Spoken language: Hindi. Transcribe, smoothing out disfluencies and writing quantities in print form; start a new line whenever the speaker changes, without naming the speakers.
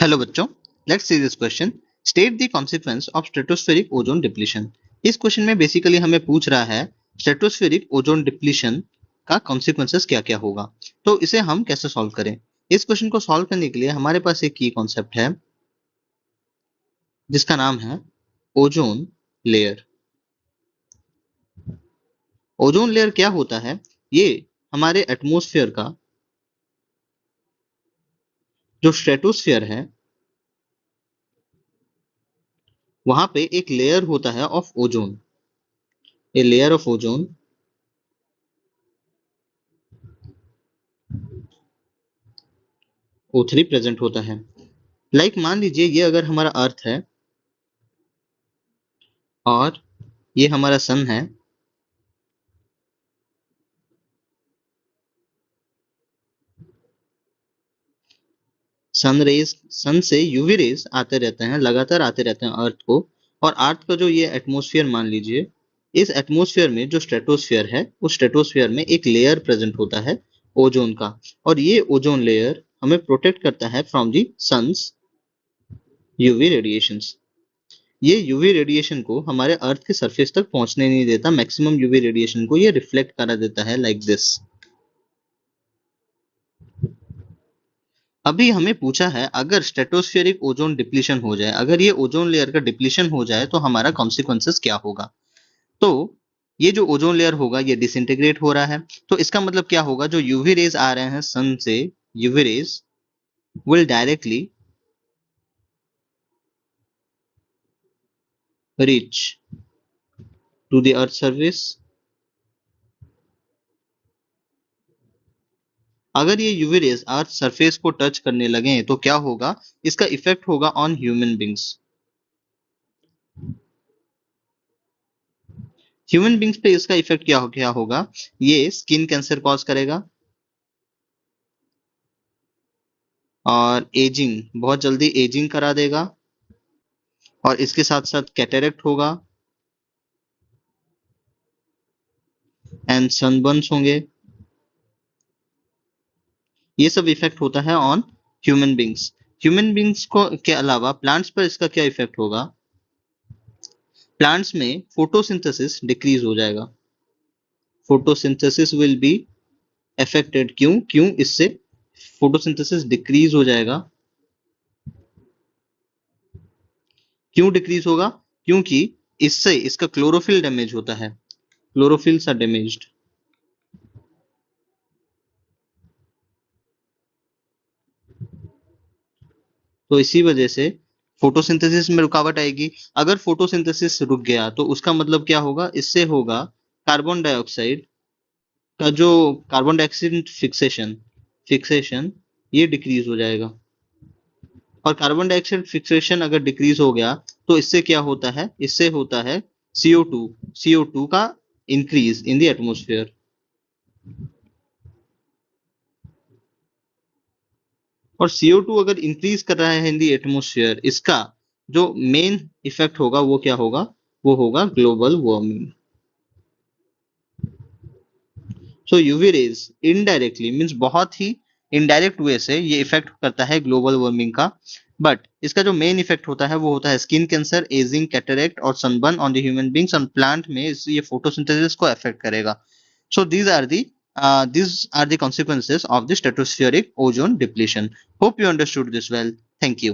हेलो बच्चों, let's see this question. State the consequence of stratospheric ozone depletion. इस क्वेश्चन में बेसिकली हमें पूछ रहा है स्ट्रेटोस्फेरिक ओजोन डिप्लीशन का कॉन्सिक्वेंसेस क्या क्या होगा। तो इसे हम कैसे सॉल्व करें। इस क्वेश्चन को सॉल्व करने के लिए हमारे पास एक की कॉन्सेप्ट है जिसका नाम है ओजोन लेयर। ओजोन लेयर क्या होता है? ये हमारे एटमॉस्फेयर का जो स्ट्रेटोस्फेयर है वहां पे एक लेयर होता है of ozone, a layer of ozone O3 present होता है। मान लीजिए ये अगर हमारा अर्थ है और ये हमारा सन है, सन से यूवी रेज आते रहते हैं, लगातार आते रहते हैं अर्थ को। और अर्थ का जो ये एटमॉस्फेयर मान लीजिए, इस एटमॉस्फेयर में जो स्ट्रेटोस्फेयर है उस स्ट्रेटोस्फेयर में एक लेयर प्रेजेंट होता है ओजोन का। और ये ओजोन लेयर हमें प्रोटेक्ट करता है from the sun's UV radiations. ये यूवी रेडिएशन को हमारे अर्थ के सरफेस तक पहुंचने नहीं देता। मैक्सिमम यूवी रेडिएशन को ये रिफ्लेक्ट करा देता है लाइक दिस। अभी हमें पूछा है अगर स्ट्रेटोस्फेरिक ओजोन डिप्लीशन हो जाए, अगर ये ओजोन लेयर का डिप्लीशन हो जाए तो हमारा कॉन्सिक्वेंसेस क्या होगा। तो ये जो ओजोन लेयर होगा ये डिसइंटीग्रेट हो रहा है, तो इसका मतलब क्या होगा, जो यूवी रेज आ रहे हैं सन से, UV rays will directly reach to the earth surface. अगर ये यूवी रेज अर्थ सरफेस को टच करने लगे तो क्या होगा, इसका इफेक्ट होगा on human beings. Human beings पे इसका इफेक्ट क्या होगा, ये स्किन कैंसर कॉज करेगा और एजिंग, बहुत जल्दी एजिंग करा देगा। और इसके साथ साथ कैटेरेक्ट होगा एंड सनबर्न्स होंगे। ये सब इफेक्ट होता है on human beings. Human beings को के अलावा प्लांट्स पर इसका क्या इफेक्ट होगा, प्लांट्स में फोटोसिंथेसिस डिक्रीज हो जाएगा। Photosynthesis will be affected. क्यों क्यों इससे फोटोसिंथेसिस डिक्रीज हो जाएगा। क्यों डिक्रीज होगा, क्योंकि इससे इसका क्लोरोफिल डैमेज होता है, क्लोरोफिल्स आर डैमेज्ड। तो इसी वजह से फोटोसिंथेसिस में रुकावट आएगी। अगर फोटोसिंथेसिस रुक गया तो उसका मतलब क्या होगा, इससे होगा कार्बन डाइऑक्साइड का जो कार्बन डाइऑक्साइड फिक्सेशन फिक्सेशन ये डिक्रीज हो जाएगा। और कार्बन डाइऑक्साइड फिक्सेशन अगर डिक्रीज हो गया तो इससे क्या होता है, इससे होता है CO2 का इंक्रीज इन द एटमॉस्फेयर। और CO2 अगर इंक्रीज कर रहा है इन द एटमॉस्फेयर, इसका जो मेन इफेक्ट होगा वो क्या होगा, वो होगा ग्लोबल वार्मिंग। सो यूवी रेज इनडायरेक्टली मीन्स बहुत ही इनडायरेक्ट वे से ये इफेक्ट करता है ग्लोबल वार्मिंग का। बट इसका जो मेन इफेक्ट होता है वो होता है स्किन कैंसर, एजिंग, कैटरेक्ट और sunburn on the human beings. और प्लांट में ये फोटोसिंथेसिस को अफेक्ट करेगा। सो these are the consequences of the stratospheric ozone depletion. Hope you understood this well. Thank you.